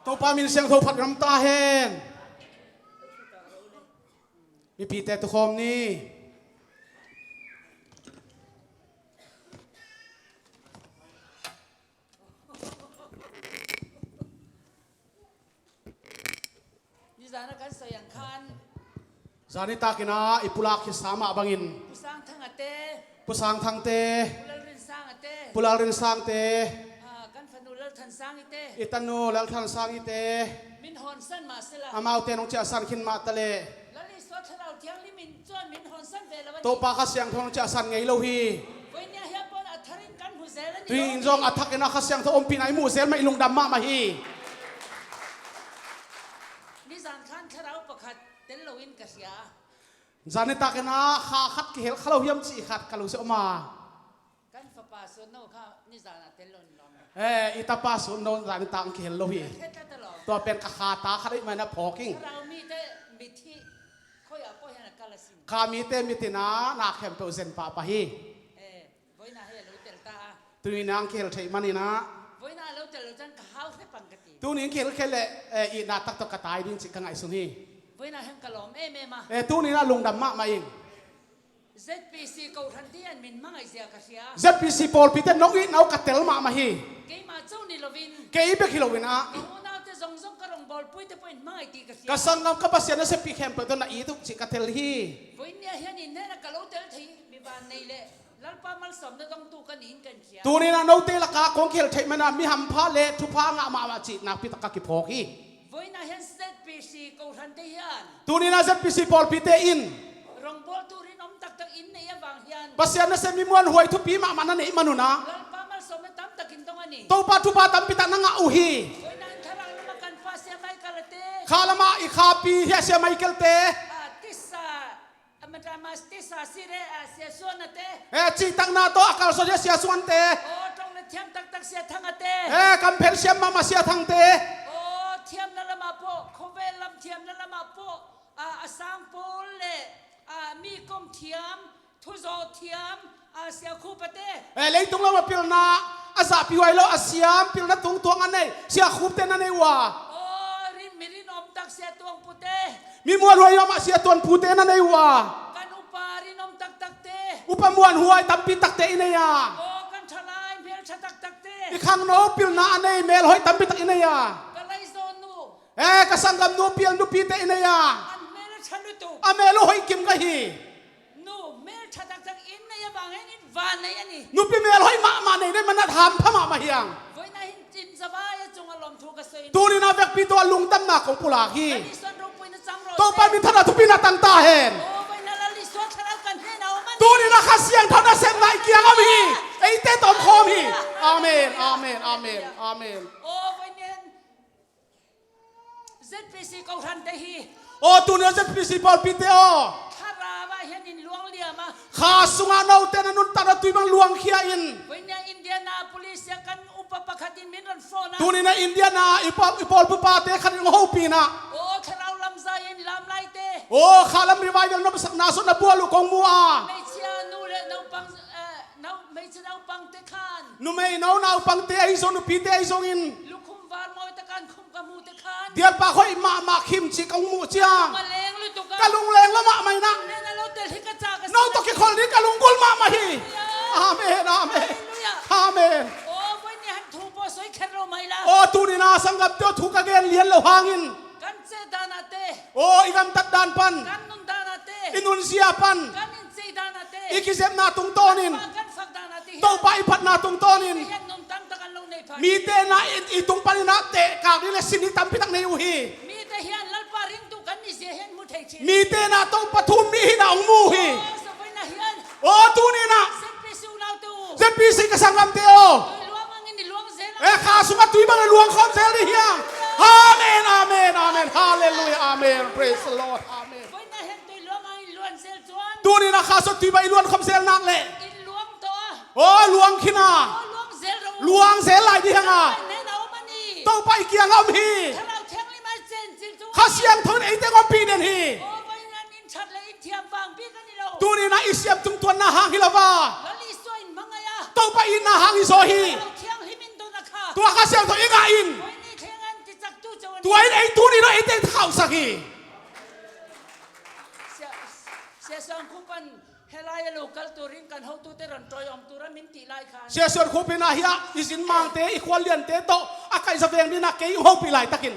ตัวปามินเสียงโทรผัดน้ำตาเห็นมีปีแต่ตุคมนี่นี่จานักการเสียงคันจานิตากินาอิปุลักฮิสามะบังินผู้สร้างทั้งอเตผู้สร้างทางเตผู้เล่นสร้างอเตผู้ลารินสร้างเตกันฟนูเล่นทันสร้างอเตอิตันูแล้วท่านสร้างอิเตมินฮอนสันมาเสละอามาเตนงเจ้าสันขินมาตะเลแล้วลิสวดเราเที่ยงลิมินจวนมินฮอนสันเวลวันตัวปากเสียงทงเจ้าสันไงโลหีวันนี้เฮียปอนอัธรินกันหูเซลตีนจงอัฐกินาเสียงทอมปีนไอมูเซลไม่ลุงดำมาฮีนี่จานคันถ้าเราประคัดเตลวินกัสยาจานิตากินาข้าขัดเขียนข้าเราเยี่ยมจีขัดข้าเราเสียมากันฝาปาสุนโนข้านี่จานเตลนลอมอิตาปาสุนโนจานิตาอังเขียนโลหีตัวเป็นกขาตาขัดไม่นะพอกิ้งเรามีแต่มิที่เขาอยากพ่อเห็นกาลสินข้ามีเตมิตินานาเข้มเปอร์เซ็นต์ปะปะฮีวันนี้เฮลูเตลตาตัวนี้นางเขียนใช่มันนี่นะวันนี้เราจะจังข้าวให้ปังกติตัวนี้เขียนแค่เละอีนาตักตกกระต่ายดิ้นสิกังไงสุนีวันนี้เห็นกะลอมเมมาตัวนี้นะลุงดำมาเอง ZPC กูทันที่อันมินมั่งไอเสียกัสยา ZPC พอลพิเตนน้องอีน้องกัดเตลมาฮีเกย์มาเจ้านี่ลวินเกย์เบกิโลวินอ่ะกระรองบอลปุ้ยแต่ปุ้ยไม่ตีกัสยากสังกัมกับภาษาเนี่ยเซปีเข้มเปิดตัวน่ะอีทุกสิกัดเตลฮีวันนี้เห็นอินเนี่ยนะกะโลเตลที่มีบ้านในเล่ลัลปามัลสมเนี่ยต้องตู้กันอินกันเชียตัวนี้นะโน้ตเตลกาของเขียนใช่ไหมนะมีหัมพาเล่ทุพางะมาจีนักพิทักษ์กิพอกีวันนี้เห็น ZPC กูทันที่อันตัวนี้นะ ZPC พอลพิเตอินรองบอลตูรินอมตักตักอินเนี่ยบางยันภาษาเนี่ยเซมีมวนหวยทุปีมามันนั่นเองมนุนะลัลปามัลสมเนี่ยตั้มตักอินตรงนี้ตัวปัจจุบันตั้มพิทักษ์นั่งอุฮีข้าละมาอีกขาปีเฮียเสียไม่เกลเตติสามันจะมาติสาสิเรเสียส่วนนั่นเตจีตังนาโตอากาศโซเสียส่วนเตโอ้ตรงนั้นเทียมตักเสียทั้งเตกำเพลเสียมาเสียทั้งเตโอ้เทียมนั่นละมาโปโคเวลำเทียมนั่นละมาโปสังปูเล่มีกลมเทียมทุโซเทียมเสียคู่ปะเตเลยตรงเราพิลนาอาซาพิวไอโลอาเซียมพิลนาตรงตัวอันไหนเสียคู่เตนันเอวะมีรินอมตักเสียตัวพุเตมีมวลรวยยอมเสียตัวพุเตนั่นเองวะกันอุปารินอมตักเตอุปมวลหัวตั้มปีตักเตอินเนียโอ้กันทลายเมลชตักเตอีกครั้งโนปิลนาอันไหนเมลหอยตั้มปีตักอินเนียกันไลโซนูกษังกำโนปิลนูปีเตอินเนียอันเมลชันุตุอเมลหอยกิมกะฮีนูเมลชตักอินเนียบางเฮนินวานเนียนี่นูปีเมลหอยมาในได้มันนัดทำพม่ามาเฮียงตัวนี้นะเวกปีตัวลุงตั้มหนักของปุลาฮีตัวไปมีธนาทุบินาตังตาเห็นตัวนี้นะข้าเสียงธนาเซนไลเกียงอามีไอเต้ตอมคอมีอาเมนอาเมนอาเมนอาเมนโอ้วันนี้ ZPC กูทันเตฮีโอ้ตัวนี้ ZPC พอลปีเตอข้าราว่าเห็นอินลวงเลียมาข้าสุงานเอาเต้นนุนตาตุยบังลวงเขียอินวันนี้อินเดียนาโพลิสกันอุปปคัดินมิรันโฟนะตัวนี้นะอินเดียนาอีพอลปุปาเตขันงหูปีนะโอ้ข้าเราลำใจอินลำไลเตโอ้ข้าลำรีไวเดลนบสักนาสุนบัวลูกของมัวไม่เชื่อนูเลนูปังไม่เชื่อนูปังเตขันนูไม่นูปังเตไอโซนูปีเตไอโซอินลูกคุมวานมอยตะการคุมกมูเตขันเดี๋ยวป้าค่อยมาคิมชิกองมูเจียงกะลุงแรงแล้วมาไม่นะน้องตกกี่คนนี้กะลุงกุลมาฮีอาเมนอาเมนอาเมนโอ้วันนี้ถูกปอสวยแค่เราไม่ละโอ้ตูนี่นะสังกัดเจ้าถูกกระเกนเลี้ยนเราหางินกันเซดานาเตโอ้อีกำตัดดานปันกันนุนดานาเตอินุนเซียปันกันอินเซดานาเตอีกิเซมนาตุงโตนินกันฟักดานาเตโตไปพัดนาตุงโตนินมีเตนะอีตุงปันนาเตกากนี่เลยสินิตัมพิตักในอุฮีมีเตเฮียนลัลปาริงตุกันนี่เสียเฮียนมุทัยชีมีเตนะต้องปฐุมมีหินาองมูฮีโอ้ตูนี่นะเซนปีสิกสังกัมเตโอข้าสุกัดตุยบังหลวงคอนเซลดิเฮียอาเมนอาเมนอาเมนฮาเลลูยาอาเมน praise the Lord อาเมนตูนี่นะข้าสุดตุยบังหลวงคอนเซลนักเลยโอ้หลวงขินาหลวงเซลไหลดิฮังอ่ะต้องไปเกียงอมฮีข้าเสียงทนไอเต้งอมปีเดนฮีตูนี่นะอิเสียมตุงตัวนาหางฮิลาวาต้องไปอินนาหางอิโซฮีตัวข้าเสียงตัวอีกาอิน ตัวไอ้ตัวนี้เราไอ้เด็กข่าวสักที เสียส่วนคู่ปันเฮลายลูกกัลตูรินกันเฮาตูเตรันตรอยอมตูระมินตีลายคัน เสียส่วนคู่เป็นอะไรอิสินมังเตอีควอลเลียนเตโตอาการจะเวียงดีนักเกยห้องปีไหลตะกิน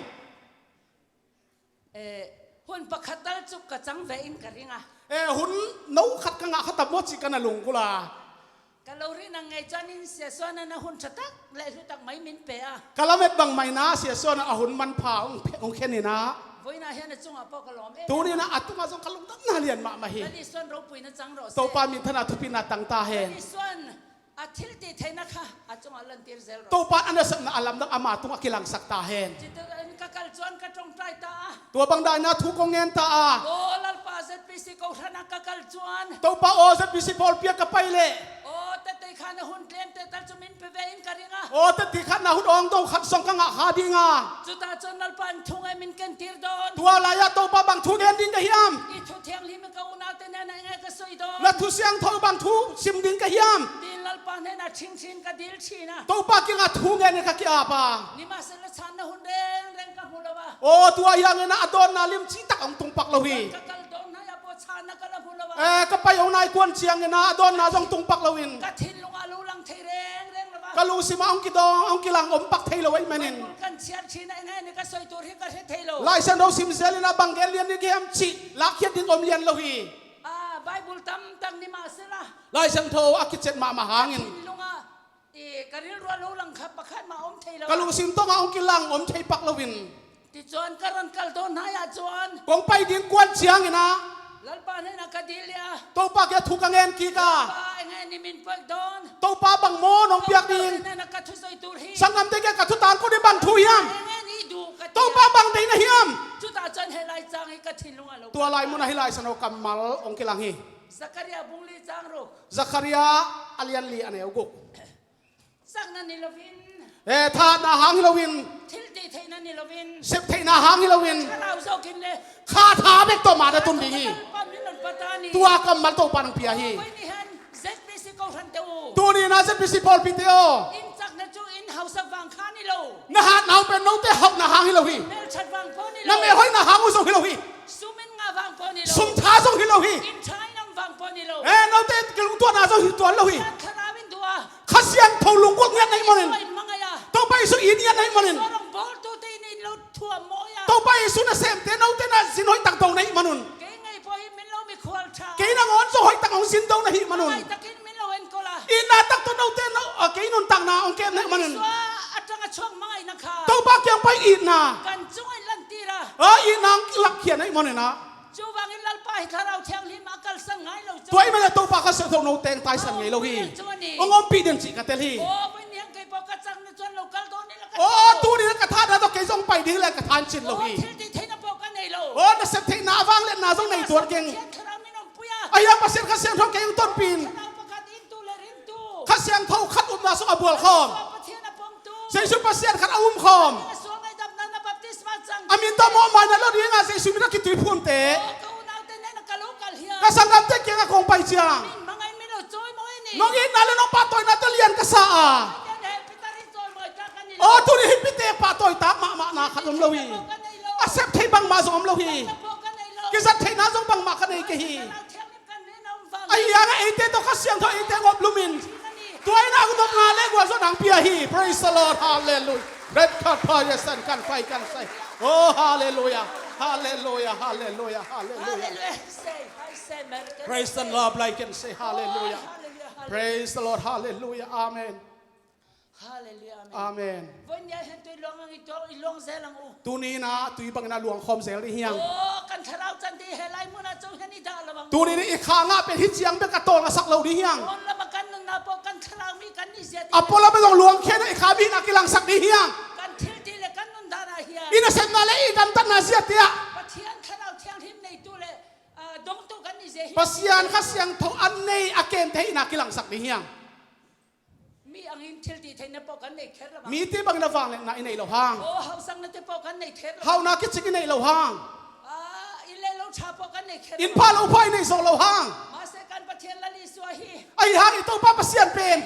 หุ่นประคัตตัลจุกกะจังเวอินกันริงะหุ่นนู้ขัดกังอาขัดตับมดสิกันนะลุงกุลากันเราเรียนไงจานินเสียส่วนนั้นหุ่นชัตักและสุตักไม่มินเปะกะละเม็ดบางไม่นะเสียส่วนหุ่นมันผ่าองแค่นี้นะวันนี้เห็นจุงอ่ะพอกลอมตัวนี้นะอัตุมาส่งกะลุงตั้งนาเรียนมาเห็นแล้วดิส่วนเราปุยนะจังรอตัวปามินธนาทุพินาตั้งตาเห็นดิส่วนอาทิตย์ที่เทนะคะอาจุงอ่ะลันตีร์เซลตัวปาอันนั้นสักนาอัลลัมนักอามาตุงกิลังสักตาเห็นจิตอันกักกัลจวนกัจงไตรตาตัวบางได้นะทุกองเงินตาโอ้ลัลปาเซตพิสิโกธนากักกัลจวนตัวปาโอเซตพิสิพอลเปียกไปเลยโอ้แต่ตีขันหุ่นเลียนแต่ตัลจุมินเปเวอินกันริงะโอ้แต่ตีขันนะหุ่นองต้องขัดส่งกังอาฮาดิงาจุดตาจนลัลปันทุ่งไอมินกันตีร์ดอนตัวลายตัวปาบางทุเงินดินกะฮิมอีทุเทียงลิมกับอุณาเตนันไงก็สวยดอนและทุเสียงทอบางทุซิมดินกะฮิมดินลัลปันเห็นชิงชิงกับดิลชีนะตัวปากิงาทุเงินนี่กะกี่อาปานี่มาเสร็จฉันนะหุ่นเร่งกับหุ่นละวะโอ้ตัวยังเงินอดอนนาลิมชีตักองตุงปักลวีกักดอนนะยาปอชันนะกับหุ่นละวะก็ไปเอานายกวนเชียงเงินอดอนนาจงตุงปักลวินกัทินลงอาลูลังเทเร่งละวะกะลูสิมาองกิดององกิลังอมปักเทลไว้แม่นินกันเชียร์ชีนะไงนี่ก็สวยตัวที่ก็เทโลไลเซนโดซิมเซลินาบังเกเลียนนี่เกมชีลักเขียนดินอมเลียนลวีไบเบิลตั้งนี่มาเสละไลเซนโทอากิเจ็ดมาหางินลงอ่ะการิลรัวลูลังขับประคันมาอมเทโลกะลูซิมต้ององกิลังอมเทปักลวินที่จวนการันกัลโดนหายจวนกงไปดินกวนเชียงเงินะลัลปาเนนักดิลยาตัวปาแกทุกเงินกีกาเงินนี่มินปักดอนตัวปาบังโมนองเปียกดินสังกัมเตแกกัทุตานก็ได้บังทุยามตัวปาบังเดนเฮียมจุดอาจารย์เฮลัยจังให้กัทินลงอาลูตัวลายมุนให้ลายสนอกัมมัลองกิลังฮีซักริยาบุงลีจังรูซักริยาอัลยันลีอันเอวกุกสักนันนิลวินทานาหางฮิโลวินทิลตีเทนันนิลวินเซฟเทนาหางฮิโลวินข้าท้าเบกตัวมาได้ตุนดีตัวกัมมัลตัวปานังเปียฮีตัวนี้นะเซฟพิสิพอลพิเตโออินจักนัจูอินเฮาสักวังคานิโลนะฮะนาเป็นน้องเตะหกนาหางฮิโลฮีเมลชัดวังพอนิโลนะเมลห้อยนาหางอุซงฮิโลฮีซุมินงาวังพอนิโลซุมท้าซงฮิโลฮีอินชายนังวังพอนิโลน้องเตะกลุ่มตัวนาซงฮิตัวฮิโลฮีคาราวินตัวข้าเสียงทงลุงกวกเงี้ยในมันนินตัวไปสุอินเงี้ยในมันนินตัวไปสุนัเซมเตนเอาเตน่าสินหอยตักตรงในมันนุนเกย์นางอนส่งหอยตักของสินตรงในมันนุนอินนาตักตัวเอาเตนเอาเกย์นุนตักนาองเกมในมันนุนตัวปากยังไปอินนาอินนางหลักเขียนในมันนินนะตัวไอ้มันตัวปากเขาเสียตรงเอาเตนตายสังเกตโลหีองอมปีเดินจีกันเตลีโอ้ตัวนี้กระทานเราต้องเกยส่งไปดีเลยกระทานชินโลหีโอ้น่าเสพติดนาฟังเล่นนาส่งในตัวเก่งไอ้ยังมาเสียงข้าเสียงทองเก่งต้นปีนข้าเสียงเท่าขัดอุ้มนาส่งอบัวคอมเสียงชุดมาเสียงขัดอุ้มคอมอามินตอมอมาในรถนี้งานเสียงชุดมีนักกิจตุยพูนเตะกษัตริย์นำเตะเก่งคงไปเชียงน้องอินนั่นเลยน้องป้าต่อยนั่นจะเรียนกษัตริย์โอ้ตัวนี้พิเตปาต่อยตามมานาขัดอมลวีอาเซฟเทบังมาส่งอมลวีกิจเทน่าส่งบังมาขันเอกฮีไอ้ยังไอ้เตต้องข้าเสียงเท่าไอ้เตงอบลูมินตัวไอ้นากุตงานเล็กกว่าส่วนหางเปียฮี praise the Lord hallelujah เร็ดขัดพายสันกันไฟกันใส่โอ้ hallelujah hallelujah hallelujah hallelujah praise the Lord like and say hallelujah praise the Lord hallelujah amen amen วันนี้เห็นตัวหลวงอีหลวงเซลังอูตัวนี้นะตัวบังนาหลวงคอมเซลที่เฮียงโอ้กันชะเราจันทีเฮลัยมุนาจงเฮนิดาละบังตัวนี้อีกข้างเป็นฮิตเชียงเป็นกระโตงสักเหล่าที่เฮียงคนละมากันนึงนะพอกันชะเรามีกันนี่เสียอ่ะพอเราไปลงหลวงแค่นั้นอีกข้าบินอากิลังสักที่เฮียงกันทิลทีเลยกันนุนดาราเฮียอินเซนนาเลยอีกันตันนาเสียเตียปะเทียนชะเราเทียงทิมในตัวเลยดงตัวกันนี่เสียปัสยานข้าเสียงทอันในอาเกนเทอินากิลังสักที่เฮียงมีอังอินทิลทีเทนปอกันในเทระมีที่บังนาฟังเลยนะอินในเหล่าห้างโอ้เฮาสังนัดปอกันในเทระเฮานาคิดสิ่งในเหล่าห้างอิเลโลชาปอกันในเทระอินพาเราไปในโซเหล่าห้างมาเสกันปะเทียนละลิสวาฮีไอ้ห้างอีตัวป้าปัสยานเป็น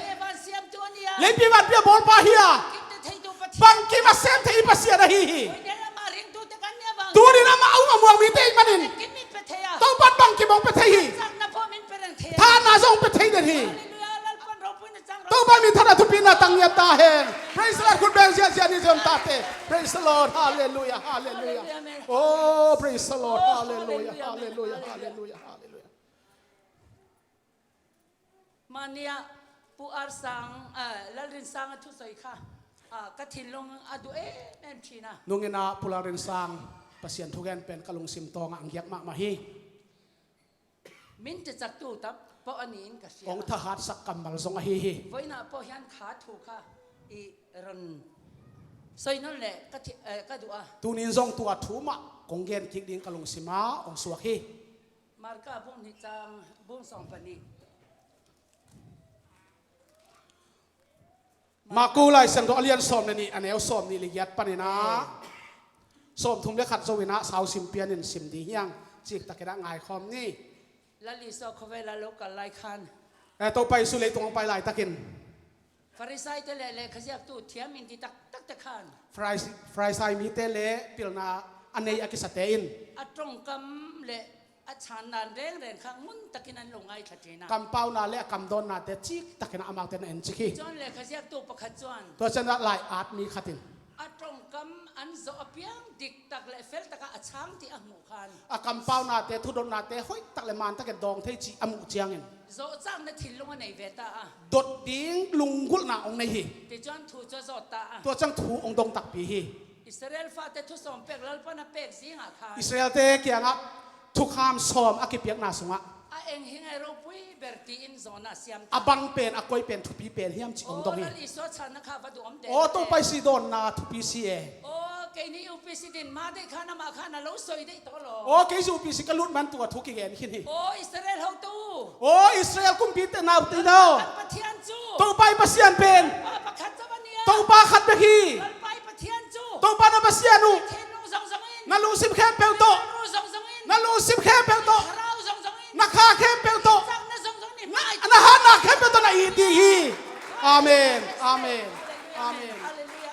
เลยปีวันเปียบอลปาเฮียบังกิมาเซมเทอิปัสยานฮี tu ni na mau amuang mi te manin กินมิเปเทีย to pat bang ki bong pe thei hi จังนะพ่อมินเป็นเทีย tha na zong pe thei den hi ฮาเลลูยาลัลปันเราพูดจัง to ba mi thana tu pina tang yap ta he praise the Lord good bang sia sia ni zon ta te praise the Lord hallelujah hallelujah oh praise the Lord hallelujah hallelujah hallelujah hallelujah มาเนี่ยปูอาร์สังแล้วรินสังทุสอยค่ะกระถินลงอดูแม่ชีนะ nungina pularin sang pasien thugen pen kalung sim tong ang yak ma ma hi มินจะจักตูตับปออันนี้กับเสีย ong thahat sak kamal zong a hi hi ไว้นะปอยันขาถูกค่ะอีรันซอยนั่นแหละก็ดูอ่ะ tunin zong tua thu ma kong gen kik ding kalung sima ong suak hi มาร์ก้าบุ้งนิจังบุ้งสองปนี มากูไลเซนโดอเลียนสอมนี่อันเอวสอมนี่ลิยัดปานินะสอมทุ่มเล็กขัดโซวินะสาวซิมเปียนินซิมดียังจิกตะเกระง่ายคอมนี่ ลาลิโซเขาเวลาลูกกันไล่คัน ตัวไปสุเลยตรงไปไล่ตะกิน ฟาริสัยเตเลเขาอยากตูเทียมินที่ตักตะคัน ฟรายไซมีเตเลปิลนาอันนี้อากิสเตอิน อัตรงกำเลอัชานานเร่งเร่งข้างมุนตะกินันลงไอ้ขัดเจนะ กำเป้านาเลกำโดนนาเตจิกตะกินอามักเตนเอ็นจิกี จอนเลเขาอยากตูประคัดจวน ตัวเช่นนั้นไล่อาร์ตมีขัดิน อัตรงกำอันโซอเปียงดิกตักเลเฟลตะกะอัช้างที่อังมุคัน กำเป้านาเตทุดนนาเตห้อยตักเลมันตะเกดองเทจิอามุเจียงเงิน โซจ้างนัดถิ่นลงในเวตาอ่ะ ดดดิ้งลุงกุลนาองในฮี ที่จอนถูจะโซตาอ่ะ ตัวจังถูองดงตักปีฮี อิสราเอลฟาเตทุสอมเป็กแล้วปนเป็กสิงหาคาร อิสราเอลเตเกียงะทุกขามซ้อมอากิเปียกนาสุงะ เองหิงไอโรปุยเบอร์ตีอินโซนาเซียม อาบังเป็นอากอยเป็นทุปีเป็นเฮียมจิองดงฮี ลิโซชันนะคะวัดอมเด โอ้ตัวไปสีโดนนาทุปีซีเอ โอ้เกนี่อุปสิดินมาได้ข้านามาข้านาเราสวยได้ตลอด โอ้เกจูปีสิกลุดมันตัวทุกิเกนขินฮี โอ้อิสราเอลเฮาตู โอ้อิสราเอลกุมพีเตนาวตีดาว ปะเทียนจู ตัวไปปัสยานเป็น ป้าประคัตจะวันเนี้ย ตัวปาขัดเบฮี ไปปะเทียนจู ตัวปานาปัสยานุ เทียนนูสองสองอิน นาลูซิมแคมเปลโต นูสองสองอิน นาลูซิมแคมเปลโต เราสองสองอิน นาคาแคมเปลโต จังนะสองสองอินไม่ นาฮานาแคมเปลโตนาอีตีฮีอาเมนอาเมนอาเมน ฮาเลลูยา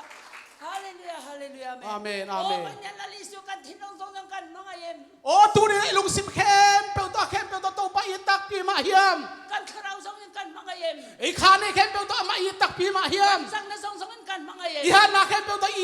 ฮาเลลูยาฮาเลลูยา อาเมนอาเมน โอ้วันนี้ลาลิสุกันที่น้องสองกันน้องไอเอ็ม โอ้ตูนี่ลุงซิมแคมเปลโตแคมเปลโตตัวไปอีตักปีมาเฮียม กันคาราวสองกันน้องไอเอ็ม ไอ้ขานี่แคมเปลโตมาอีตักปีมาเฮียม จังนะสองกันน้องไอเอ็ม อีฮานาแคมเปลโตอี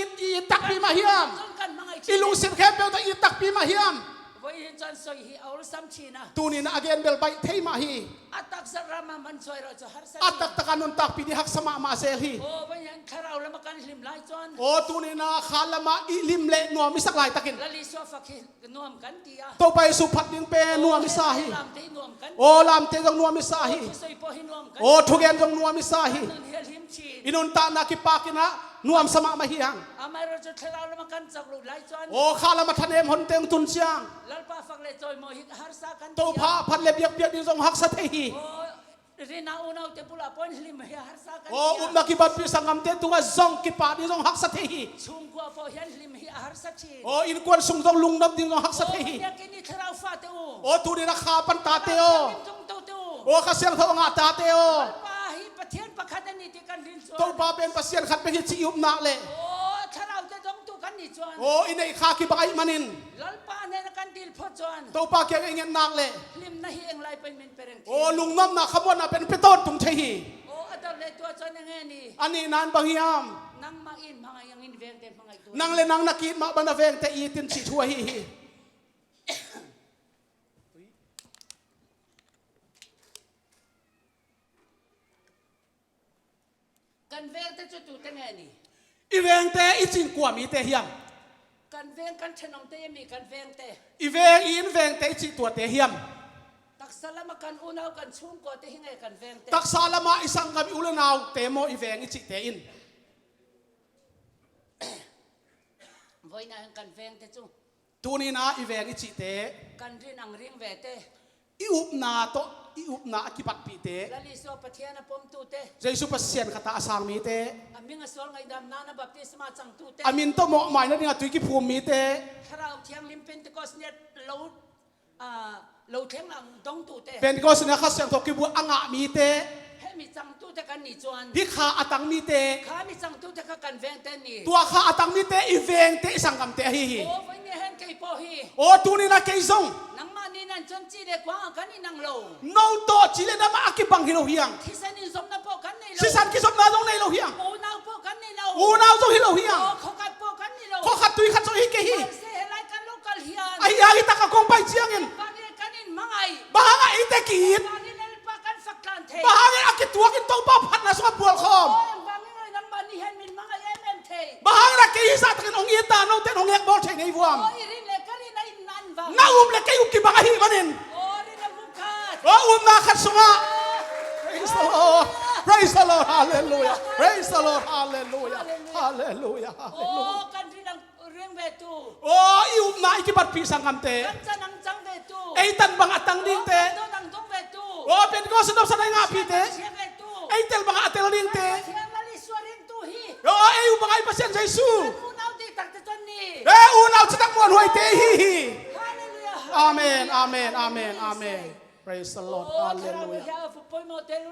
ตักปีมาเฮียม สองกันน้องไอ อีลุงซิมแคมเปลโตอีตักปีมาเฮียม วันนี้จันสวยเอาซ้ำชีนะ ตูนี่นะอเกนเบลไปเทมาฮี อัตักสรามามันสวยเราจะหาสัก อัตตักตะกันุนตักปีดีฮักสมามาเซฮี โอ้วันนี้คาราวแล้วมากันลิมไล่จวน โอ้ตูนี่นะขาลมาอิลิมเละนัวมิสักลายตะกิน ลาลิสุฟักนวมกันตีอะ ตัวไปสุพัดยิงเปนัวมิซาฮี ลามตีนวมกัน โอ้ลามเตจงนัวมิซาฮี สวยพอหินวมกัน โอ้ทุกเย็นจงนัวมิซาฮี นั่นเฮียลิมชี อินุนตานาคิปากินะนัวมสมามาฮีฮัง อามาเราจะคาราวแล้วมากันจักรุไล่จวน โอ้ขาลมาทันเอมฮอนเตงตุนเชียง แล้วป้าฟักเลยจอยโมหิตหาสักกัน ตัวพาพันเลเบียกเบียกดิจงฮักสะเทฮี โอ้เรนาอุนาเตปุลาปอนลิมเฮียหาสักกัน โอ้อุมนาคิบับปีสังกัมเตตุงะจงคิปาดิจงฮักสะเทฮี ชุมกัวพอเฮียลิมเฮียหาสักชี โอ้อินกวนสุงจงลุงนับดิจงฮักสะเทฮี เนี่ยกินนี่คาราวฟาเตอู โอ้ตูนี่นะขาปันตาเตโอ จงโตเตอู โอ้ข้าเสียงเท่างาตาเตโอ ป้าฮิปะเทียนปะคันนี่ที่กันลินจวน ตัวปาเป็นปัสเซียนขัดไปฮิจิอุบนาเล โอ้คาราวจะต้องตุกันนี่จวน โอ้อินไอขาคิบไอมันิน แล้วป้าเนี่ยกันดิลพอจวน ตัวปาเกียงเงินนางเล ลิมนะฮีเองไล่เป็นเมนเปรน โอ้ลุงน้ำนะขบวนนะเป็นเปต้นตุงเชฮี โอ้อัตเลตัวจวนยังไงนี่ อันนี้นานบางยาม นังมาอินพังยังอินเวงเต็มพังไอตัว นางเลนางนักกีมาบันเวงแต่อีตินชิชัวฮีฮี กันเวงแต่จุดตุยังไงนี่ อีเวงแต่อีจินกว่ามีแต่เฮียม กันเวงกันชนมเตยมีกันเวงเต อีเวงอินเวงแต่อีจิตัวแต่เฮียม ตักสลามกันอุณาวกันชุ่มกว่าเตยังไงกันเวงเต ตักซาลามาอิสังกับอุลนาวเตโมอีเวงอีจิเตอิน วันนี้กันเวงเตจู ตูนี่นะอีเวงอีจิเต กันรินังริงเวเต อีอุบนาโตอีอุบนาอคิปัดปีเต แล้วลิโซปะเทียนปมตูเต เจสุปัสเซียนขตาอสางมีเต อามิงสวลไงดำนานะบัพติสมาจังตูเต อามินโตโมหมายนั่นงาตุยกิภูมิมีเต คราวเทียงลิมเป็นตะกอสเนี่ยเราเทียงหลังดงตูเต เป็นก็สนะข้าเสียงทกิบัวอ่างะมีเต เฮมีจังตูเตกันนี่จวน พิขาอตังมีเต ข้ามีจังตูเตกันเวงเตนี่ ตัวขาอตังมีเตอีเวงเตสังกัมเตฮีฮี โอ้วันนี้เห็นไก่ปอ o tu ni na keizong nang mani nan chon chi le kwa kan ni nang lo no to chile na ma akibang hilo hiang kisan in som na po kan nei lo si san ki som na dong nei lo hiang unaw po kan nei lo unaw zo hilo hiang khokat po kan nei lo ko khat tui khat zo hi ke hi se helai kan lokal hian ai ai ta ka kong pai chiang in bangin kanin mangai bahanga ite kit bangin el pa kan saklan the bahanga akituak in to pa phat na so bual khom bangin ai nang mani hen min mangai em the bahanga ke hi sa takin ong ita no ten ong ek bol thei nei buam irin le kanin ai nan bang na le ke ki banga hi manin rin le mukat na khat sunga praise the Lord praise the Lord hallelujah praise the Lord hallelujah hallelujah hallelujah kan rin ang ring betu na ikibat pisang kamte kan sanang jang betu ay tan bang atang ding te do nang dong betu pen ko sa sanay nga pite siya betu ay tel bang atel ding te siya mali swarin tu hi ay bangay pasyan sa Jesu unaw di takteton ni unaw sa takmuan hoy te hi hallelujah amen amen amen amen praise the Lord hallelujah poi mo telu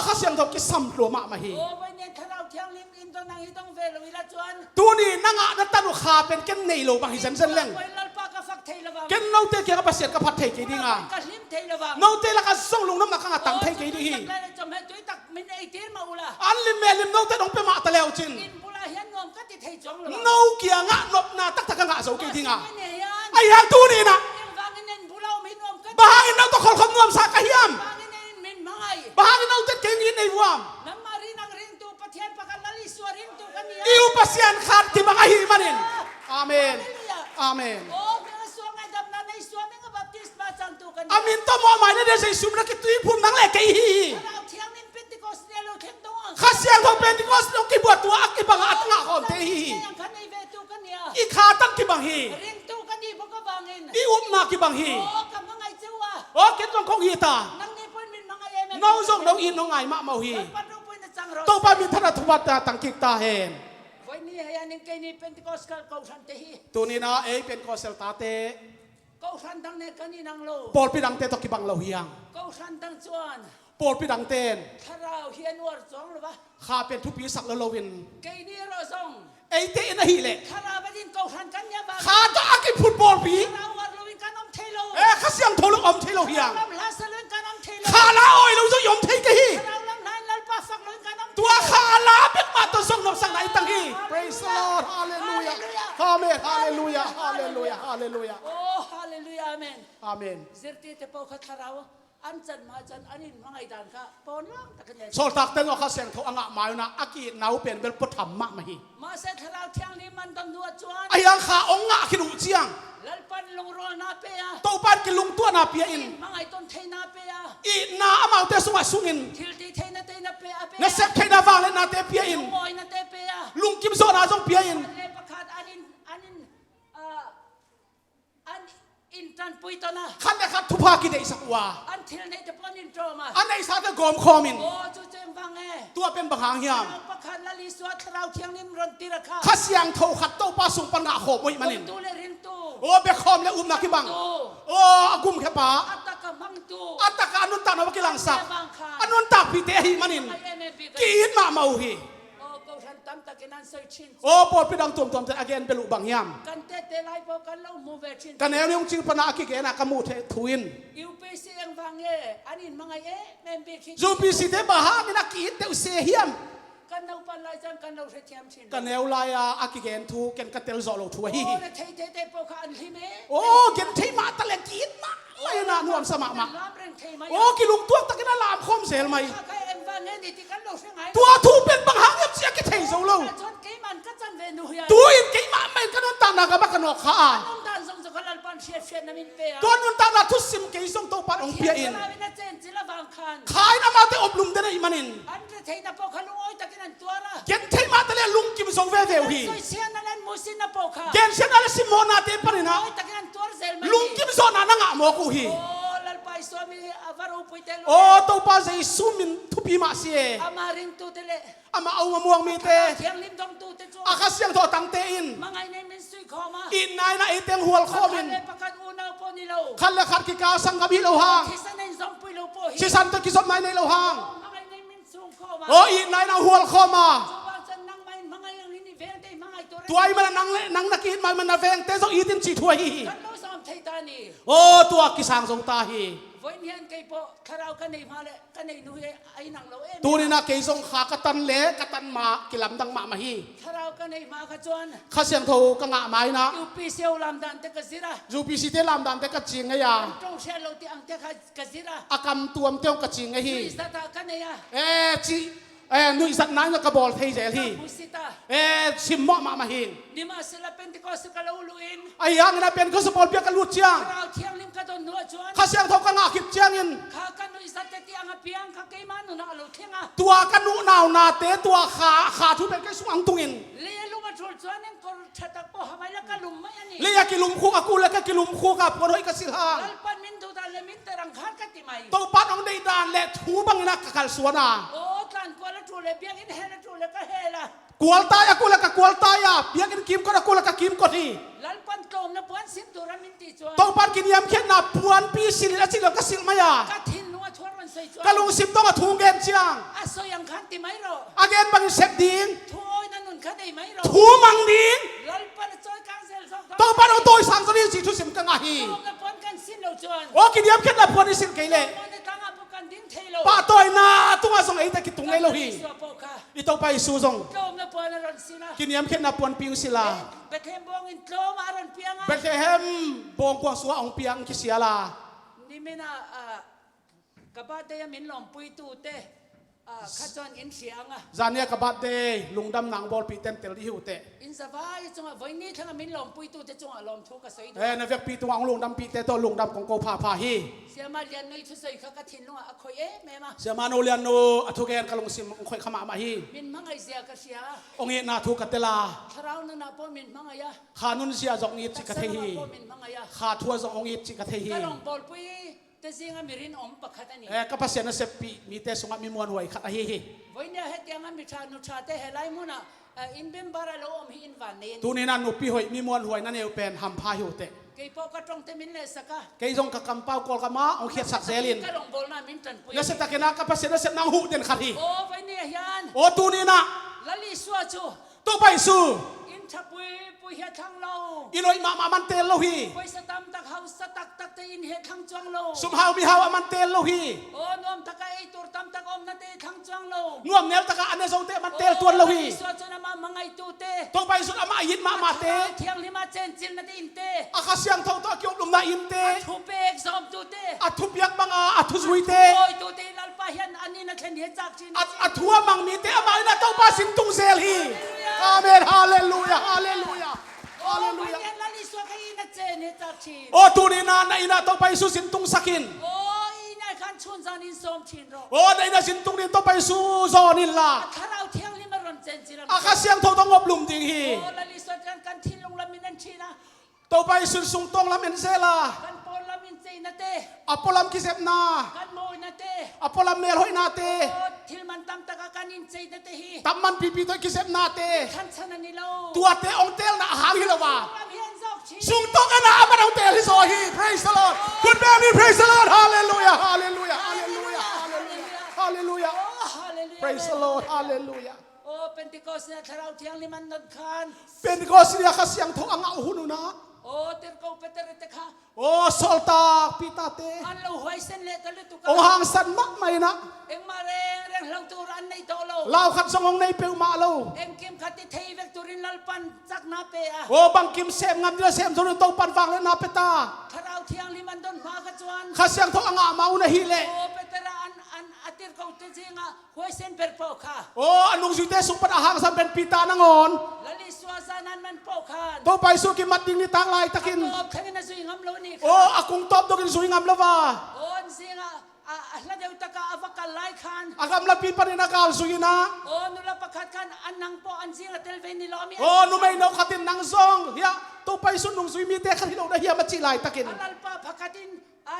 kasyang daw kisam lo ma mahi boy ne tharaw thiang lim in to nang hitong velo ila chuan tuni nanga na tanu khapen ken nei lo bang hisan san leng boy lal pa ka fak thei lawang ken no te ke ka pasyan ka phat thei ke dinga ka lim thei lawang no te la ka song lung nam na ka tang thei ke di hi la chom he tui tak min ei tir ma ula an lim me lim no te dong pe ma ta leo chin in bula hian ngom ka ti thei chong lawang no kia nga nop na tak tak nga so ke dinga ne yan ay hang tu ni na bangin nen bula min ngom ka bahangin na to khol khom ngom sa ka hiam bangin nen min mangai bahangin na te ke ngin nei buam nam mari nang ring tu pathian pakan lali swarin tu kan ya iu pasyan khat ki bang ahi manin amen amen mga suang ay dam na nay suami nga baptisma chan tu kan amin to mo mai na de sei sum na ki tui phum nang le ke hi Tharaw thiang lim Pentecost ne lo khem dong ang khasyang ko pentecost no ki buat tua ki bang at nga khom te hi yang kan nei vetu kan ya i khatan ki bang hi ring tu kan di baka bangin i na ki bang hi ka mangai chuwa ken jong kong hi ta nang ni pon min mangai em no jong no in no ngai ma mau hi panu pon na chang ro to pa min thana thubat ta tang kik ta hen voi ni hayan ning kay ni Pentecost ka ko san te hi tu ni na e pentecostal ta te ko san dang ne kan nang lo pol pi dang te to ki bang lo hiang ko san dang chuan pol pi dang ten tharaw hian war chong lo ba kha pen thu pi sak lo lowin kay ni ro song ei te na hi le tharaw ba din ko san kan ya ba kha to aki football pi tharaw war lo win kan om thelo khasyang tholu om thelo hiang lam la salun kan om thelo kha la oi lo zo yom thei ke hi tharaw lam nan lal pa sak lo kan om tua kha la pek ma to song no sang nai tang hi praise the Lord hallelujah amen hallelujah hallelujah hallelujah oh hallelujah amen amen zirti te po kha tharaw an chan ma chan anin mangai dan ka pon lang takan ya sol tak teng kha seng tho anga mai na aki nau pen bel pot tham ma hi ma se tharaw thiang ni man dang nuat chuan ayang kha onga khinu chiang lal pan long ro na pe ya to pan ki lung tua na pia in mangai ton thei na pe ya i na amau te sunga sungin thil ti thei na pe a pe na sep thei na wang le na te pia in moi na te pe ya lung kim zo na jong pia in le pakhat anin an in tan pui to na khan le khat thu pha ki dei sakwa an thil nei te pon in tro ma anei sa te gom khomin oh chu chem bang e tua pen bang hang hiam pakhat la li swat tharaw thiang nim ron ti ra kha khasyang tho khat to pa sung pan nga kho moi manin tu le ring tu o be khom le na ki bang tu o agum khe pa ataka mang tu ataka anun ta na ki lang sak bang kha anun ta pi te hi manin ai ene bi ki ma mau hi oh ko than tam ta kenan sai chin o por pi dang tom te again belu bang yam kan te te lai po kan lo mu ve chin kan el yong ching pana ki ke na kamu the thuin UPC ang bang e anin mangai e mem bi khi zu pi si te ba ha ni na ki te se hiam kan nau pan lai chan kan lo se thiam chin kan el la ya aki gen thu ken ka tel zo lo thu hi oh le thei te po kha an hi me o gen thei ma ta le ki na lai na nuam sama ma lam reng thei mai o ki lung tuak ta kena lam khom sel mai kha kai em bang e ni ti kan lo se ngai tua thu pen bang hang yam sia ki thei zo lo chon ke man ka chan ve nu ya tu in ki ma men kan ta na ga ba kan kha a nong dan song so kan pan chef na min pe ya kon nun ta na thu sim ke song to pa ong pia in la na chen chila bang khan khai na ma te oblum de nei manin an re thei na po khan oi ta kinan tuara gen thei ma ta le lung kim zo ve ve hi soi sian na len musin na po kha gen sen ala simona te panina oi ta kinan tuar zel mai lung kim zo na nga mo ku hi oh lal pai so mi avaru pui te lo o to pa zai sumin thu pi ma sie amaring tu te le ama au ma muang mi te thiang lim dong tu te chu akasyang to tang te in mangai nei min sui khoma in nai na iteng hual khomin le pakat unaw po ni lo khal le khat ki ka sang gabi lo hang kisa nei zong pui lo po hi si san to ki som mai nei lo hang mangai nei min sung khoma o in nai na hual khoma bang chan nang mai mangai ang ni ve te mangai to tuai man nang na ki man na veng te zo itin chi thuai hi kan lo som ไทยตานี โอ้ตัวกิสังสงตาฮี วันนี้ไก่ปอคาราวกันในมาเลยกันในนุ้ยไอ้หนังเราเอง ตัวนี้นะเกยสงขากตันเละกตันมากิลำดังมามาฮี คาราวกันในมาขจวน ข้าเสียงโทกังงะไม้นะ ยูปีเซียวลำดันเตกสิระ จูปีสิเตลำดันเตกจิงไงยา ตรงเชลโลที่อังเตกสิระ อากำตัวมเตียวกจิงไงฮี ลุยสตากันในยา จีนุยสัตนายนะกบอลเทยเจลฮี มุสิตา ชิมมะมาฮิน นี่มาศิลปินที่ก็สกัลลูอิน ไอ้ยังนะเป็นก็สปอร์ตเปียกันลุดเชียง คาราวเที่ยงลิมกระโดนนัวจวน ข้าเสียงโทกังงะคิดเชียงอิน ข้ากันนุยสัตที่อังเปียงข้าเกยมันนุนาลุเที่ยงอ่ะ ตัวกันนุนาวนาเตตัวขาทุเป็นแค่สุงตุงอิน เลี้ยลุมาชวนจวนนี่ก็ชัดตะโปหาไม่ละกันลุมไม่อันนี้ เลียกิลุมคู่กับกูแล้วก็กิลุมคู่กับคนห้อยกสิลฮา ลัลปันมินดูตาเลมินเตรังคันกันติไม่ ตัวปัดองได้ดานและทูบังนักกัลสวนา โอ้การกวาลทูเลเบียงอินเฮลทูเลก็เฮล่ะ กวลตายกูแล้วก็กวลตายเบียกินกิมก็กูแล้วก็กิมก็ที ลัลปันโกมนะปวนสิบตัวรามินติจวน ตัวปัดกินยำเข็นนับปวนปีสิลและสิลก็สิลมายาก ะทินนัวชวนมันใส่จวน กะลุงสิบต้องมาทูเกนเชียง อาโซยังคันติไม่รอ อาเกนบังเซฟดิง ทูโอ้ยนั่นนุนคันได้ไม่รอ ทูมังดิง ลัลปันจอยกางเซลสอง ตัวปัดเอาตัวสังก็ดีสิทุสิมกังอาฮี โอ้นะปวนกันสินเราจวน โอ้กินยำเข็นนับปวนสิลไกเล มันได้ตั้งอาปุกันดิ้งเทโล ป้าตัวนาตัวส่งไอ้ตะกิตุงไงโลฮี สวปกะ อีตัวไปสู้ส่ง โกมนะปวนรอนสินะ กินยำเข็นนับปวนปิงสิลา เบเทมบองอินโกมารอนเปียง เบ อ่ะ เธเฮมบงกวางสัวองเปียงกิเสียลา นี่ไม่น่ากะบะเตยมินหลอมปุยตูเตขจรอินเสียงอ่ะ จานเนียกับบัดเดย์ลุงดำนางบอลปีเต็มเตลที่หิวเตะ อินสบายจังอ่ะวันนี้ทั้งมินหลอมปุยตูจะจังอ่ะหลอมทุกข์สวย ในเวียกปีตัวองลุงดำปีเตตัวลุงดำของโกพาพาฮี เสียมาเรียนในทุสวยเขากระถินลุงอ่ะคอยเอ๊ะแม่มา เสียมาโนเลียนโนอทุเกนกะลงสิมคอยขมามาฮี มินมังไอเสียกระเสีย องเอ็นาทุกัตเตลา คราวนั้นนะพ่อมินมังไอยะ ขานุนเสียจงอีจิกะเทฮี พ่อมินมังไอยะ ขาทัวจงองอีจิกะเทฮี ก็ลองบอลปุยแต่สิ่งมิรินอมปะขัดนี่ กับภาษาเนเซปีมีเตสงมีมวนหวยขัดฮีฮี วันนี้เฮ็ดยังมิชานุชาเตเฮลัยมุนะอินเบมบาราโลอมฮิอินวันเนน ตูนี่นั่นนุปีหวยมีมวนหวยนั่นเอวเป็นหัมพาหิวเตะ เกยปอกระตรงเตมินเลสกะ เกยจงกะกำเป้ากอลกะมาองเขียดสักเซลิน ก็ลองบอลนะมินตันปุย เนเซตะเกนักกับภาษาเนเซนางหูเด่นขัดฮี โอ้วันนี้ยัน โอ้ตูนี่นะ ลลิสวาจู ตัวไปสู้ อินทับปุยปุยเฮทังโล อินอยมามันเตลโลฮี ปุยสตัมตักเฮาสตักตักเตอินเฮทังจวงโล สุมฮาวมีฮาวมันเตลโลฮี โอ้นอมตะกไอตูตัมตะอมนาเตทังจวงโล งวมเนลตะกะอันเนซงเตมันเตลตัวโลฮี สวาจูนะมามังไอตูเต ตัวไปสุดอามายินมาเต เทียงลิมาเจนจินนาเตอินเต อาคาเซียงทองตัวกิวลุมนาอินเต ทูเปกซอมตูเต อัทุบยักบังอัทุซุยเต โอ้ยตูเตลัลปะเฮียนอันนี้นะเคนเฮจักจิน อัทัวมังมีเตอามาอินะตัวปาสินตุงเซลฮีอาเมนฮาเลลูยาฮาเลลูยา โอ้ ฮาเลลู ย ยา ยันลลิสวาใครนะเจนเฮจักจิน โอ้ตูนี่นาอินะตัวไปสุสินตุงสักิน โอ้ยนายขันชุนจานินสมชินโร โอ้ในนาสินตุงนี่ตัวไปสุซอนิลลา ถ้าเราเที่ยงลิมารอนเจนจิน อาคาเซียงทองต้องงบลุมดิงฮี โอ้ลลิสวากันทินลงลามินันชินะ ตัวไปสุสุงตองลาเมนเซลา กันปนลามินเจนะเต อปอลัมกิเซปนา กันโมยนะเต อปอลัมเมลหอยนาเต โอ้ทิลมันตัมตะกะกันอินเจนะเตฮี ตัมมันปีปีตัวกิเซปนาเต ขันชนะนิโล ตัวเตองเตลนะหางฮิลาวา ลาเพียนซอกชิ สุงตองกันนะมันองเตลฮิโซฮี praise the Lord คุณแม่มี praise the Lord hallelujah hallelujah hallelujah hallelujah hallelujah โอ้ฮาเลลูยา praise the Lord hallelujah โอ้เป็นติโกสเนี่ยถ้าเราเที่ยงลิมันนันคัน เป็นก็สิยาคเสียงทองอ่างหุนุนะ โอ้เตอร์โกเปเตอร์เตคะ โอ้สอลตาปีตาเต อันเราหวยเส้นเล็กกันเลยตุก องหางสันมักไม่นะ เอ็งมาเร่งเราตัวรันในโตโล ลาวขัดสงองในเปียวมาโล เอ็งกิมขัดที่เทยเวกตุรินลัลปันจักนาเปะ โอ้บังกิมเซมงามเดือเซมโซนโตปันฟังและนาเปตา ถ้าเราเที่ยงลิมันดนพากระจวน ข้าเสียงทองอ่างเมานะฮิเล โอ้เปเตอร์อันอาทิตย์เขาจะจริงอ่ะหวยเส้นเปรโปค่ะ โอ้อนุสุเตสุปัดอาหางสัมเป็นปีตานางอน แล้วลิสวาซานันมันโปคัน โตไปสุกิมัดดิงนี่ตางลายตะกิน โอ้ทั้งนั้นสุยงามโลนี่ โอ้อากุงตอบดกินสุยงามละวา โอ้สิงอ่ะแล้วเดี๋ยวตะกาอวกาศไล่คัน อากำละปีปนินากาลสุยนะ โอ้นุลประคัดคันอันนังโปอันสิงอ่ะเทลเวนิลอมี โอ้นุไม่นกขัดินนางซองเฮียโตไปสุนุงสุยมีเตะขัดที่เราได้เฮียมาจีลายตะกิน อันนัลปะพักดิน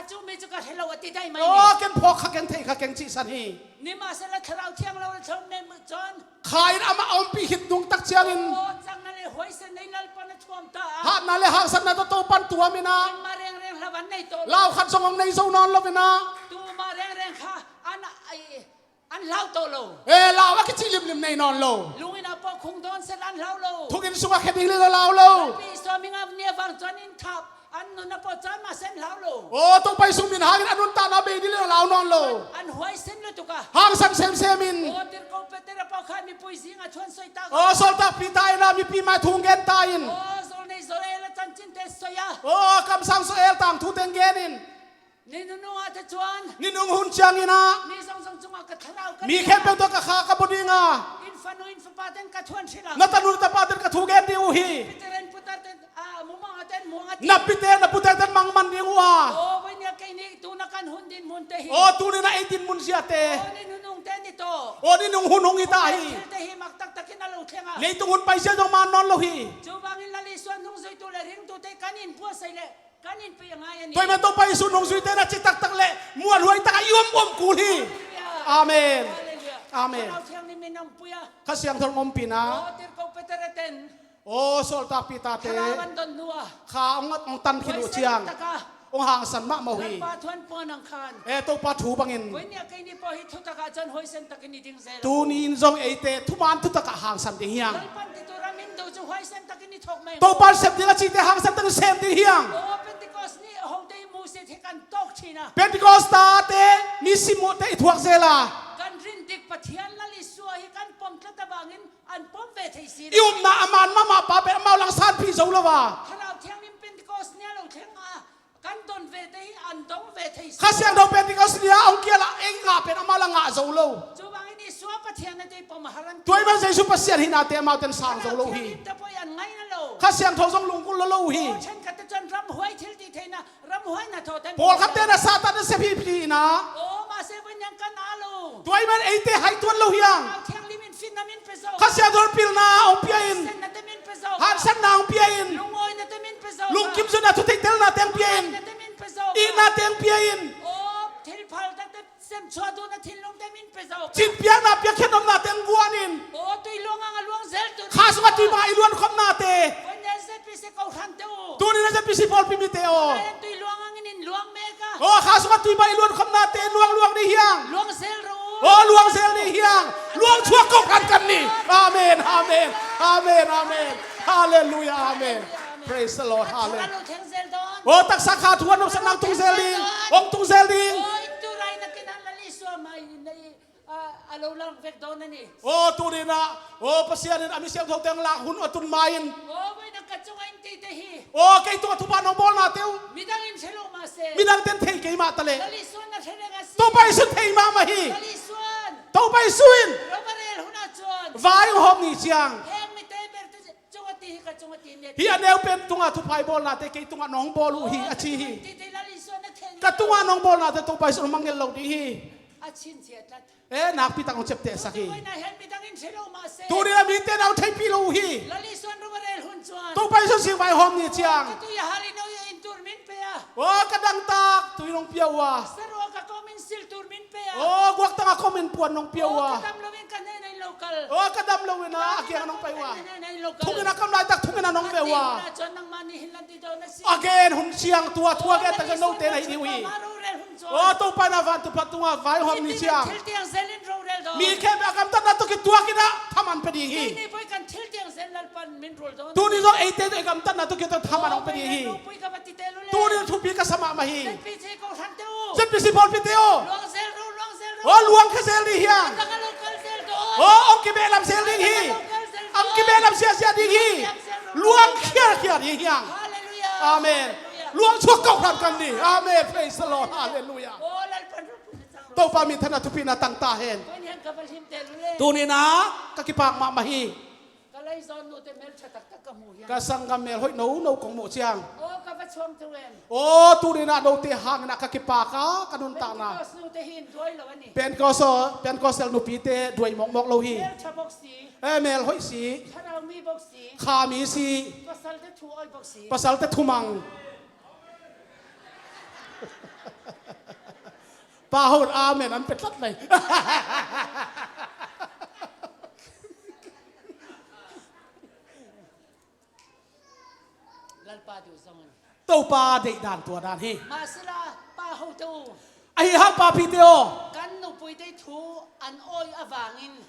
จูไม่จุกเฮลวติได้ไหม โอ้เกันพอขักกันเทขักกันจีสันฮี นี่มาเสร็จแล้วเราเที่ยงเราชมในมือจอน ขายอามาอมปีหิดดุงตักเชียงิน โอ้จังนั่นเลยหวยเส้นในนัลปะนะท่วมตา หาดนาเลหางสันนาโตปันตัวมินา มาเร่งละวันในโต ลาวขัดสงองในโซนอนลวินา ตูมาเร่งค่ะอันเล่าโตโล เอลาวกิจิลิมลิมในนอนโล ลุงอินาปอคงโดนเสร็จอันเล่าโล ทุกินสุกแค่ดีเลยลาวโล ปีสวามิงามเนี่ยฟังจอนินทับ ano na po dyan masen laulo. O tung pai sumin hangin anun ta na be dili lao non lo. An huay sen lo tuka. Hang sam sem semin. O tir ko petera pa kami puisi nga chuan soy ta. O solta pitay na mi pi mai thung gen tain. O sol nei zolela chan chin te soya. O kam sang so el tang thu teng genin. Ninunu ate chuan. Ninung hun chiang ina. Ni song song chunga ka tharau ka. Mi khem pe to ka kha ka bodinga. Infanu infapaten ka chuan sila. Natanur ta pater ka thu gen di uhi. Piteren putaten mumang aten muang aten. Napite na putetan mang man ding wa. O wanya kay ni tunakan hundin muntehi. O tuni na 18 mun siya te. O ninunong ten ito. O ninung hunong itahi. Tehi magtaktakin na lutenga. Leitung hun pai siya dong man non lohi. Jubangin laliswan nung zoy tulering tutay kanin puasay le. Kanin pa yung ngayon Toy man to pai sunong suite na chitak tak le. Muan huay ta iom kuli. Amen. Amen. Kanaw siyang ni Minang Puya. Kasyang thong ompi na. O tir ko petereten. O solta pitate. Harawan don nuwa. Ka ongat ong tan kilo chiang. Ong hang san ma mawi. Patuan po ng kan. Eto patu bangin. Wanya kay ni po hito taka dyan hoy sen takin ni ding zero. Tunin zong ete tuman tu taka hang san ding hiang. Kalpan dito ramin daw jo hoy sen takin ni tok may. To par sep dila chite hang san tang sem ding hiang. O Pentecost ni hongday musit hikan tok china. Pentecosta te ni simo te ithuak zela. Kan rindik patian laliswa hikan pom tatabangin an pom vetay sila. Ium na aman mama pa pe mau lang san pi zo lawa. Haraw tiyang ni Pentecost niya lo tiyang kan don vetay an dong vetay sila. Kasyang do Pentecost niya ong kia la eng nga pe ama lang nga zo lo. Jubangin ni suwa patian na tayo pamaharan. Tuay man sa isu pasyan hinate amauten sang zo lo hi. Ito po yan ngay na lo. Kasyang thozong lungkul lo hi. O chen katajan ramhuay tilti tayo na ramhuay na to. Pol kapte na satan na sepi pi na. O maseban yang kanalo. Tuay man ete hai tuan lo hiang. Haraw tiyang limin fin namin peso. Kasyang dor pil na ong piain. Sen na tamin peso. Hansan na ong piain. Lungoy na tamin peso. Lungkim so na tutik tel na teng piain. Na tamin peso. Ina teng piain. O tilpal na sem chwado na tilong tamin peso. Chin pian na piak kenom na teng guanin. O tuilong ang aluang zelto. Kaso nga tuy mga iluan kom nate. Kanya sa pisi kau hanto. Tunin na sa pisipol pimiteo. Ayan tuilong ang inin luang mega. Oh, kaso nga tuy mga iluan kom nate. Luang ni hiang. Luang zelro. Oh, luang sel ni hiang. Luang chuak kong kan ni. Amen, amen, amen, amen. Hallelujah, amen. Praise the Lord, hallelujah. Ano tiyang zeldon? Oh, taksakat huwan ng sanang tung zelding. Ong tung zelding. O ituray na kinalaliswa. May alaw lang vekdona ni. Oh, tunin na. Oh, pasyanin ami siyang hoteng lahun atun mayin. O may nagkatsungay titehi. Oh, kay tunga tupan ng bol natin. Midangin silo mase. Minang ten tay kay matale. Laliswan na siya nagasi. Topay sun tay mamahi. Laliswan. Topay suin. Romarel hunatson. Vayong hom ni siyang. Heng mi teber tsungatihi ka tsungatihi. Hi aneu pen tunga tupay bol natin kay tunga nong bol uhi achihi. Tite laliswan na ten. Katunga nong bol natin topay sun mangel law dihi. Atsin siya tat. Nakpitang ang chepte sakhi. Tuway na hen midangin silo mase. Tunin na miten au tay pilo uhi. Laliswan romarel hunsuan. Topay sun sing vay hom ni siyang. Ito yahalin na yung inturmin pa ya. Oh, kadang tak tuinong piawa. Saro ka komen sil turmin pa ya. Oh, guwak tanga komen puan nong piawa. Katamlawin ka na yung local. Oh, kadam lawin na akyang nong paywa. Local. Tungin na kam na tungin na nong piawa. Dyan ng manihin lang dito na si. Again, hun siyang tuwa-tuwa kaya taga no te na hiniwi. Oh, to pa na van to pa tunga vai hom ni siyang. Tilti ang zelin rorel do. Mi ke akam tan na to kitua kina taman pedihi. Ini boy kan tilti ang zelal pan min rol do. Tuni zo ete akam tan na to kita taman ang pedihi. Boy ka batitelo le. Tuni tupi ka sama mahi. Piti ko hantu. Jet pisi bol piteo. Luang zel ro. Oh, luang ka sel di hiang. Tanga local zel do. Oh, ong kibelam sel ding hi. Ang kibelam sia ding hi. Luang kia di hiang. Hallelujah. Amen. Luang chuak kau kan ni. Amen. Praise the Lord. Hallelujah. Oh, lal pan ro. To pamintan na tupi na tangtahen. Boy niyan kapal himtelo le. Tuni na kakipak mamahi. Kalay zon no te mel chatak ka mo yan. Kasang gamel hoy no kong mo siyang. Oh, kapatsuang tuwen. Oh, tuni na no te hang na kakipaka kanunta na. Pentecost no te hin doy lawan ni. Pentecostal no pite duay mok lo hi. Mel chaboksi. Mel hoy si Haraw mi boksi. kami si Pasal te tu oy boksi. pasal te tumang. Pahor amen an petlat lai. Lalpa du zongan. To pa de dan tua dan hi. Masila paho tu. Ai hang pa piteo. Kan no pwede tu an oy avangin.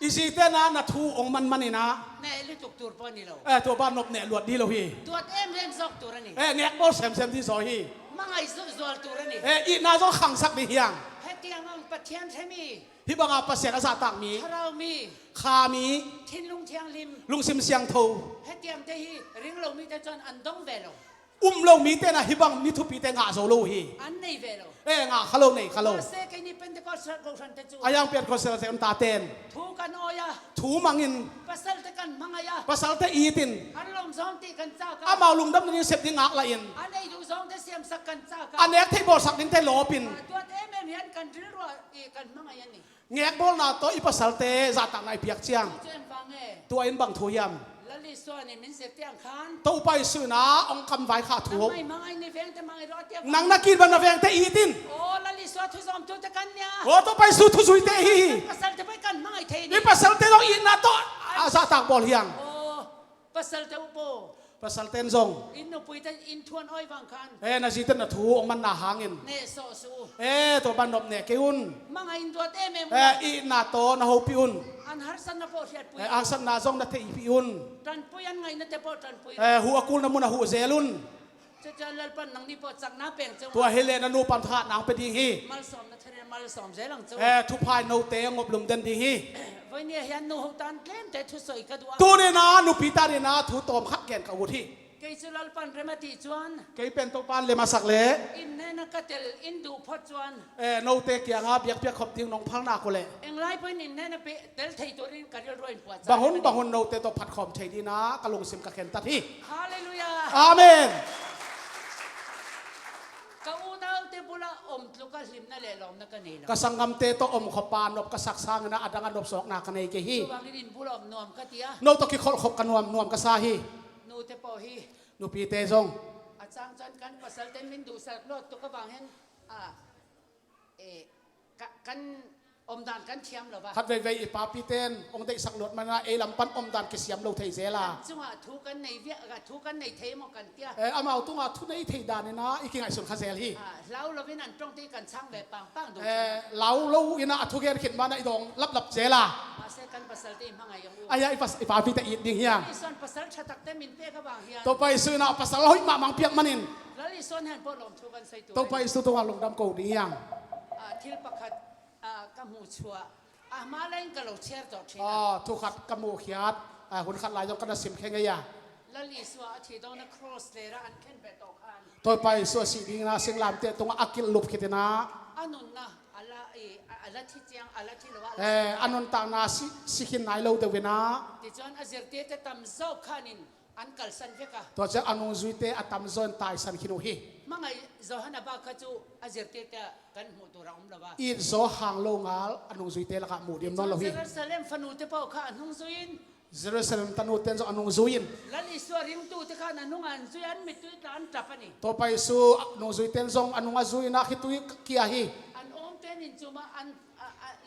isi te na thu ong man ni na แน่ลิตุกตูร์ปอนี่เรา ตัวบ้านนบเนี่ยหลวดดีเราฮี ตัวเอ็มเล่นซอกตูร์นี่ แงกบอลเซมที่ซอฮี มังไงซอลตูร์นี่ อีน่าจะขังสักดีเฮียง ให้เตียงมันปัจเจียนใช่มี ที่บางอาภาษาภาษาต่างมี ถ้าเรามี คามี ทินลุงเทียงริม ลุงซิมเสียงโท ให้เตียงเตฮีริงเรามีแต่จนอันดงเวโล ลงมีเตนะฮิบังมีทุปีเตงาโซโลฮี อันในเวโล งาขะโลนี่ขะโล เซกินี่เป็นแต่ก็สักคนเตจู อายังเปลี่ยนคนเสียเสียตาเตน ทูกันโอยา ถูมังอิน ภาษาตะกันมังไง ภาษาเตอีติน อันลมสองตีกันจ้ากัน อามาลุงดำนี่เสพดิงากละอิน อันไหนดูสองแต่เสียมสักกันจ้ากัน อันเนี้ยที่บอสักดิงเตโลปิน ตัวเอ็มเห็นกันริ้วอีกันมังไงนี่ แงกบอลนาโตอีภาษาเตจะต่างในเปียกเชียง เจนฟังเอ ตัวอินบังทุยม แล้วลิส่วนนี่มันเสียเตียงคัน ตัวไปสื่อนะองคำไว้ขาถูก ไม่มังไงนี่เพียงแต่มังไงรอเตียง นังนักกินบันนาเวงเตอีติน โอ้แล้วลิส่วนทุกสองตัวตะกันเนี่ย โอ้ตัวไปสู่ทุสุยเตฮี ภาษาจะไปกันมังไงเท นี่ นี่ ภาษาเตต้องอินนะโตอาซาตากบอลเฮียง โอ้ภาษาจะอุป ภาษาเตนซง อินนุปุยแต่อินทวนอ้อยวังคัน นาจิตนถูองมันนาหางิน เนโซสู ตัวบันนบเนี่ยกิอุน มังไงตัวเอ็ม อีนาโตนาโฮปิอุน อันฮาร์สันนะโปเชียปุย อังสันนาซงนาเทอีปิอุน ตันปุยันไงนั่นแต่โปตันปุย หัวกุลนามุนาหัวเซลุน จะเล่นปันนังนี่โปจักน้าเป่งจัง ตัวเฮเลนานูปันธานางเป็นดีฮี มาสอมนะเทเรมาสอมเจลังจัง ทุพายโนเตงบลุมเดนดีฮี วันนี้เห็นนูหูตันเล่มแต่ทุสอยกระดูก ตัวเนี่ยนะนูปีตาเนี่ยนะทุตอมขัดแกนกับวุฒิ เกยสุลปันเรมาติจวน เกยเป็นตัวปานเลมาสักเล่ อินเนนักเตลอินดูพอจวน โนเตเกียงอาเบียกเบียกขบทิ้งน้องพังนาโคเล่ เอ็งไล่ไปนินเนนักเปเตลไทยตัวนี้กันรวยปวด บางคนโนเตตัวผัดขอมเฉยดีนะกะลงซิมกะเข็นตัดที่ ฮาเลลูยา อาเมน กอูดาวเตบุลาอมลูกลิมนั่นแหละลมนักกันนี่ละ กะสังกำเตโตอมขปานอบกะสักสางนะอดังอันอบสอกนาคันเอเกฮี วางดินบุลอมนวมกะเตีย โนตกิขบกันนวมกะซาฮี นูเตปอฮี นูปีเตซง อาจารย์จันกันภาษาเต็มมินดูสักรถตัวก็บางเห็นกันอมดานกันเทียมหรอปะ ขัดเวอีปาปีเตนองเด็กสักหลดมันนะลำปันอมดันกิเสียมโลเทเซลา จังหวะทุกันในเวียกับทุกันในเทมกันเตีย อามาตุงอาทุนไอเทดานี่นะอีกิงไอสุนคาเซลฮี เราไม่นั่นตรงที่กันช่างแบบปังดู เราอินะทุกอย่างขิดมาในดงลับเซลา มาเสกันภาษาเต็มมังไงยังอู อายไอปาปีเตอีดิ่งเฮีย ลิซอนภาษาชาตักเต็มมินเป้ก็บางเฮีย ตัวไปซื้อนะภาษาเราหิมามังเปียกมันิน แล้วลิซอนเห็นพวกลมทุกันใส่ตัว ตัวไปซื้อตัวลงดำโกดิ่งยัง ทิลประคัดกมูชัวมาเล่นกับเราเชียร์ต่อเชีย ทุกขัดกมูขียดหุ่นขัดลายยกกันสิมแข่งไงยา แล้วลิสวาที่ต้องนักครอสเลระอันเข็นไปตกอัน ตัวไปสัวสีดิ่งนะสิงลามเตตรงอากิลลุบคิดนะ อันนั้นนะอะไรที่เจียงอะไรที่เราว่า อันนั้นต่างนาสิขินนายเราเดวินะ ที่จวนอาเซียเตะแต่ตำเจ้าขานินอันกัลสันเฟกะ ตัวจะอนุจุยเตอตัมซอนตายสันขินุฮี มังไงเจ้าฮันนาบาขจูอาเซียเตะกันหมดตัวเราอุมละว่า อีโซหางโลงาลอนุจุยเตละกะมูดิมนนโลฮี เจรูซาเล็มฟนูเตปาข้าอันนุ่งซุยน เยรูซาเล็มตันูเตนจะอนุจุยิน แล้วลิสวาริมตูเตข้าอันนุ่งอันซุยนมิตุยตานจับปนี่ ตัวไปสู่อนุจุยเตนซองอนุจุยนะคิตุยเกียฮี อันอมเตนินจูมาอัน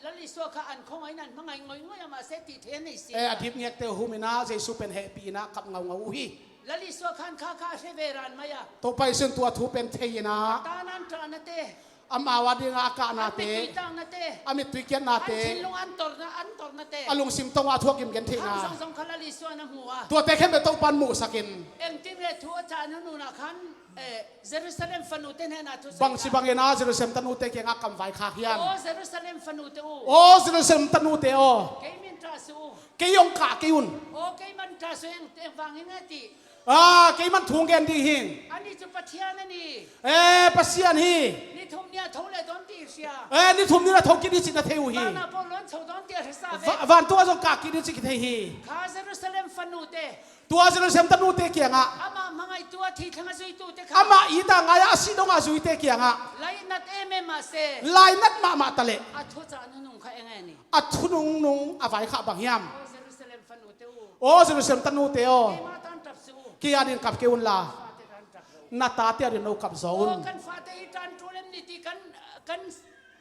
แล้วลิสวาข้าอันคงไอ้นั่นมังไงงอยงอยมาเซติเทนในเสีย อดีตเนี่ยเตหูมินะเจสุเป็นเฮปีนะกับเงาฮี แล้วลิสวาข้าข้าเซเวรันมายา ตัวไปซึ่งตัวทูเป็นเทยนะ ตานันตรานาเต อามาวดีงากานาเต มิตุยตังนาเต อามิตุยเกียนนา อัน เต ชินลงอันตอร์นาเต อลุงซิมตงอาทวกิมเกนเท ทั้ นะ งสองคลาลิสวานะหัว ตัวเตเข้มไปต้องปันหมูสักิน เอ็งที่เรียทัวจานุนูนะคันเยรูซาเล็มฟนูเตนเฮนาทุส บางสิบางเงนาเจรูซาเล็มตันูเตเกียงกำไว้ขาเฮียน โอ้เยรูซาเล็มฟนูเตอู โอ้เจรูซาเล็มตันูเตโอ เกมินทราสู เกยงกะเกยุน โอ้เกมันทราสูเอ็งฟังยังไงตี เกมันทุงเกนดีหิง อันนี้จุดปัทยานั่นนี่ ปัสยานฮี นี่ทุ่มเนี่ยทุ่มเลยตอนตีเสีย นี่ทุ่มนี่ละทงกินดิสินะเทวฮี บ้านน่ะพอล้นชาวตอนตีเสียเว วันตัวจงกะกินดิสิกิเทฮี ข้าเยรูซาเล็มฟนูเต ตัวเจรูซาเล็มตันูเตเกียงอ่ะ อามามังไงตัวที่ทั้งสุยตูเต อา ข้า มาอีตางายาสิดงอาจุยเตเกียงอ่ะ ไลนัดเอเมมาเซ ลายนัดมาตะเล อาทุจานุนุงข้าเองไงนี่ อัทุนุงนุงอภัยขาบางยาม โอ้เยรูซาเล็มฟนูเตอู โอ้เจรูซาเล็มตันูเตโอ เกมาตันจับสู เกียดินกับเกอุนลา ฟาเตตันจับเรา นาตาเตียดินเอากับโซ โอ้ น กันฟาเตอีตันทุเรมนิติกัน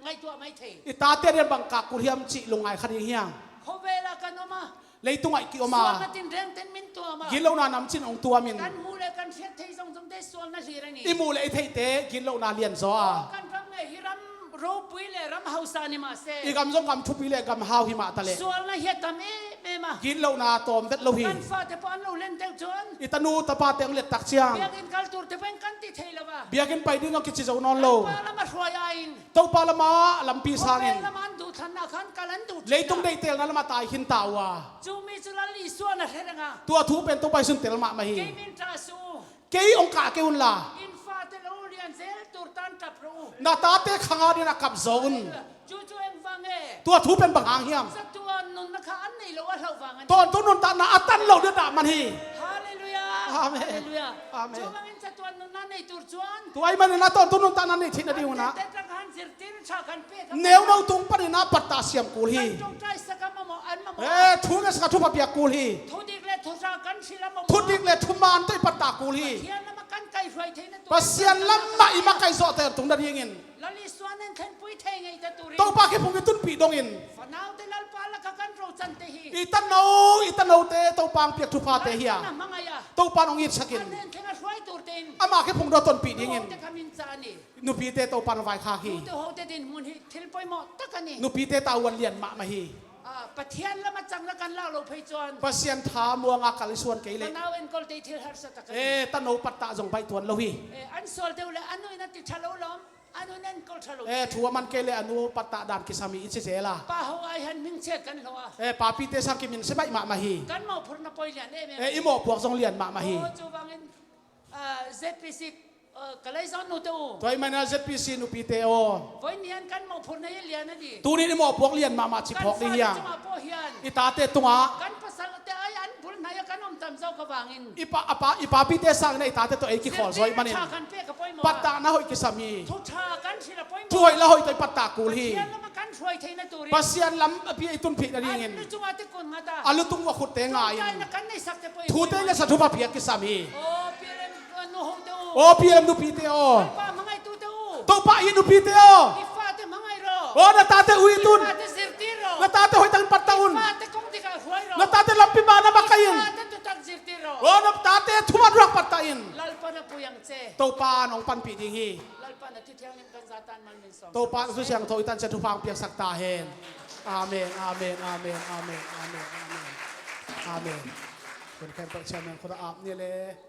ไงตัวไม่เท อิตาเตียดินบังกากุริยมจิลงไงคดีเฮียง เขาเวลากันออกมา เลยตุงไอกิโอ ส่ มา วนมาตินแรงเต็นมินตัวมา กินเหล้านานำจินองตัวมิน กันมูเลกันเชียเทยส่งได้ส่วนนั่นสิไรนี่ อิมูเลยไอเทเตกินเหล้านาเลียนซอ กันฟังไงฮิรัม รูปุยเลรำเฮาซานิมาเซ อีกำจงกำทุปีเลกำฮาวหิมะทะเล ส่วนละเฮียตามเมมา กินเหล่านาตอมเด็ดเหล่าหี กันฟาเตปอนเราเล่นเต็มจน อิตานูตะปาเตงเล็ดตักเชียง เบียกินกัลตูร์เตเป็นกันติเทลวะ เบียกินไปดิ้งกิจจงนอนโล ปาละมาถวายอิน เต้าปาละมาลำปีสางิน ละมันดูทันนะขันกัลันดู เลยต้องได้เตลนั้นมาตายหินตาวา จูมีจุลลีส่วนอะไรนะ ตัวทูเป็นตัวไปสุนเตลมามาฮี เกมินตราสู เกยองกาเกอุนลา อินฟาเตลูเลียนเซลตูร์ตันตับรู นาตาเตขังอาดินักกับโซน จูเอ็งฟังเอ ตัวทูเป็นบังหางเฮียม สักตัวนุนนะคะอันนี้เราว่าเราฟังอัน ตอนต้นนนตานาอัตันเราเดือดมันฮี ฮาเลลูยา อาเมน ฮาเลลูยา อาเมน จูฟังอินสักตัวนุนนั่นในตูร์จวน ตัวไอ้มันนะตอนต้นนนตานันนี่ทิ้งนาดีวนะ แต่ตะกันสิร์ตินชากันเป๊ะ เนวเราตุงปนินาปัตตาเสียมกูฮี จงใจสักมาโมอันมาโม เอ๊ทูกันสักทุบเปียกูฮี ทุดิกเลทุชากันศิลาโม ทุดิกเลทุมานตัวปัตตากูฮี เทียนมากันไก่ไฟเทน ปัสเซียนลำมาอิมาไกโซเตอร์ตุงนาดีเงิน ลลิสวานันเทนปุยเทงไอตะตุริ ตัวปาเก็บพงกิตุนปีดงอิน ฟนาวเตลัลปาละกันโรจันเตฮี อีตันโนเตตัวปางเปียกทุพาเตเฮีย มังายา ตัวปานองอิดสกิน อันนั้นเทงะช่วยตูร์ติน อามาเก็บพงดอต้นปีดเงิน เตคามินจานี นูปีเตตัวปานไวคาฮี ตูโฮเตดินมุนฮิเทลปอยหมอตะกันนี่ นูปีเตตาวันเลียนมาฮี ปะเทียนละมาจังละกันเล่าเราเพยจวน ปัสเซียนทามัวงากาลิสวนเก ฟ เล นาวเอ็นกอลเตเทลฮัร์สตะกัน ตันโนปัตตาจงไปตวนโลฮี อันโซลเตวเลอันนู้นนั่นติชะโลลอมอันนู้นนั่นกอลชะโล ทัวมันเกเลอนูปัตตาดานกิสามีอิเจลา ป้าฮาวายฮันมิงเชกันเหรอ ปาปีเตสังกิมินเสบายมาฮี กันหมอพูดนับไปเรียนเอ้ อิโมพวกจงเลียนมาฮี โอ้จูบังอินเซปิสิกก็เลยสอนนูตู ตัวมันเซปีซีนูปีเตโอ วันนี้กันหมอพูดในเรียนนั่นดิ ตูนี่อิโมพวกเลียนมาชิพอกนี่ยัง กันฟ้าจะมาพ่อเฮียน อิตาเตตุงะ กันภาษาแต่ไอ้อันพูดในกันอมตำเจ้ากบังอิน อีปาปีเตสังในอิตาเตตัวเอกิขอซอยมันนี่ ชากันเป๊ะกับปอยหมอ ปัตตานะหอยกิสามี ทุกชากันศิลปอยหมอ ช่วยละหอยตัวปัตตากูลี เทียนแล้วมากันช่วยเทนตูริ ปัสเซียนลำปีไอตุนผิดอะไรเงี้ย อันนี้จุงอาติกุนมาตา อาลุตุงว่าขุดเตงไง ใจนักกันในสักแต่ปอย ทูเตงจะสัตว์บาเพียกิสามี โอ้เปลี่ยนนูฮงตู โอ้พีเอ็มนูปีเตโอ ป้ามังไงตูตู ตัวป้าอินูปีเตโอ อีฟ้าเตมังไงรอ โอ้นาตาเตอุยตุน ฟ้าเตสิร์ติรอ นาตาเตหอยตังปัตตาอุน ฟ้าเตคงติกาหวยรอ นาตาเตลับปีมานาบักไกิน ฟ้าเตตุตักสิร์ติรอ โอ้นาตาเตทุมารักปัตตาอิน ลัลปานะปุยังเจ ตัวป้าน้องปันปีดีฮี ลัลปานะที่เที่ยวนิมกันซาตานมันมินสอง ตัวป้าสุเสียงโทอิตันจะทุพังเปียกสักตาเฮนอาเมนอาเมนอาเมนอาเมนอาเมนอาเมนอาเมนเป็นแค่ประชาชนคนอาบเนี่ยเลย